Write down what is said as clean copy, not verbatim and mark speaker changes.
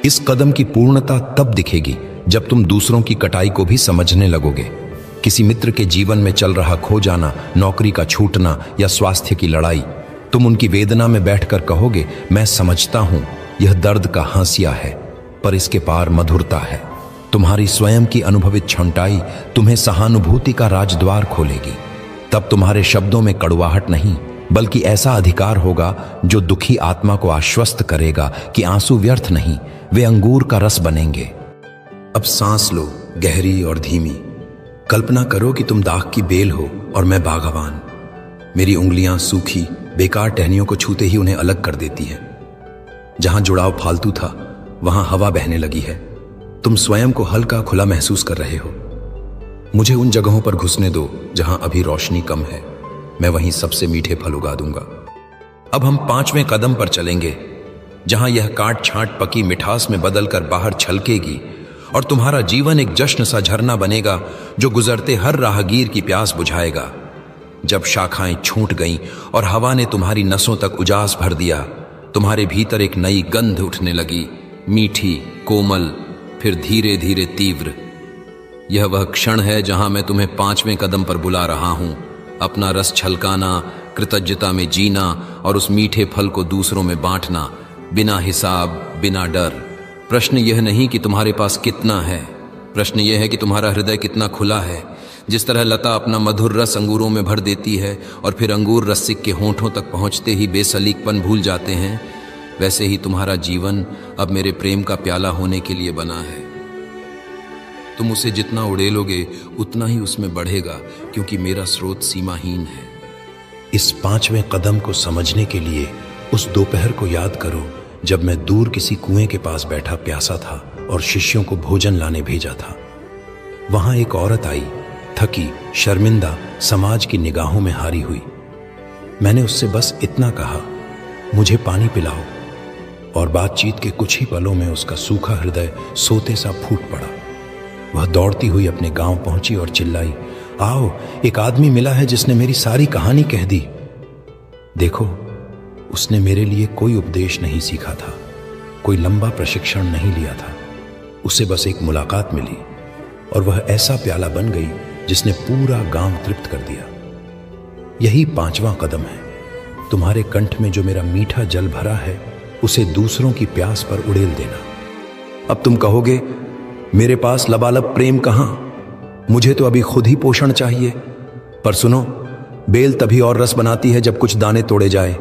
Speaker 1: इस कदम की पूर्णता तब दिखेगी जब तुम दूसरों की कटाई को भी समझने लगोगे। किसी मित्र के जीवन में चल रहा खो जाना, नौकरी का छूटना या स्वास्थ्य की लड़ाई, तुम उनकी वेदना में बैठकर कहोगे, मैं समझता हूं, यह दर्द का हांसिया है, पर इसके पार मधुरता है। तुम्हारी स्वयं की अनुभवित क्षमताई तुम्हें सहानुभूति का राजद्वार खोलेगी। तब तुम्हारे शब्दों में कड़वाहट नहीं, बल्कि ऐसा अधिकार होगा जो दुखी आत्मा को आश्वस्त करेगा कि आंसू व्यर्थ नहीं, वे अंगूर का रस बनेंगे। अब सांस लो, गहरी और धीमी। कल्पना करो कि तुम दाख की बेल हो और मैं बागवान। मेरी उंगलियां सूखी बेकार टहनियों को छूते ही उन्हें अलग कर देती हैं। जहां जुड़ाव फालतू था वहां हवा बहने लगी है। तुम स्वयं को हल्का खुला महसूस कर रहे हो। मुझे उन जगहों पर घुसने दो जहां अभी रोशनी कम है। मैं वहीं सबसे मीठे फल उगा दूंगा। अब हम 5वें कदम पर चलेंगे, जहां यह काट छांट पकी मिठास में बदलकर बाहर छलकेगी और तुम्हारा जीवन एक जश्न सा झरना बनेगा जो गुजरते हर राहगीर की प्यास बुझाएगा। जब शाखाएं छूट गईं और हवा ने तुम्हारी नसों तक उजास भर दिया, तुम्हारे भीतर एक नई गंध उठने लगी, मीठी, कोमल, फिर धीरे धीरे तीव्र। यह वह क्षण है जहां मैं तुम्हें 5वें कदम पर बुला रहा हूं। अपना रस छलकाना, कृतज्ञता में जीना और उस मीठे फल को दूसरों में बांटना, बिना हिसाब, बिना डर। प्रश्न यह नहीं कि तुम्हारे पास कितना है, प्रश्न यह है कि तुम्हारा हृदय कितना खुला है। जिस तरह लता अपना मधुर रस अंगूरों में भर देती है और फिर अंगूर रसिक के होंठों तक पहुंचते ही बेसलीकपन भूल जाते हैं, वैसे ही तुम्हारा जीवन अब मेरे प्रेम का प्याला होने के लिए बना है। तुम उसे जितना उड़ेलोगे उतना ही उसमें बढ़ेगा, क्योंकि मेरा स्रोत सीमाहीन है। इस 5वें कदम को समझने के लिए उस दोपहर को याद करो जब मैं दूर किसी कुएं के पास बैठा प्यासा था और शिष्यों को भोजन लाने भेजा था। वहां एक औरत आई, थकी, शर्मिंदा, समाज की निगाहों में हारी हुई। मैंने उससे बस इतना कहा, मुझे पानी पिलाओ, और बातचीत के कुछ ही पलों में उसका सूखा हृदय सोते सा फूट पड़ा। वह दौड़ती हुई अपने गांव पहुंची और चिल्लाई, आओ, एक आदमी मिला है जिसने मेरी सारी कहानी कह दी। देखो, उसने मेरे लिए कोई उपदेश नहीं सीखा था, कोई लंबा प्रशिक्षण नहीं लिया था। उसे बस एक मुलाकात मिली और वह ऐसा प्याला बन गई जिसने पूरा गांव तृप्त कर दिया। यही 5वां कदम है। तुम्हारे कंठ में जो मेरा मीठा जल भरा है, उसे दूसरों की प्यास पर उड़ेल देना। अब तुम कहोगे, मेरे पास लबालब प्रेम कहां, मुझे तो अभी खुद ही पोषण चाहिए। पर सुनो, बेल तभी और रस बनाती है जब कुछ दाने तोड़े जाए।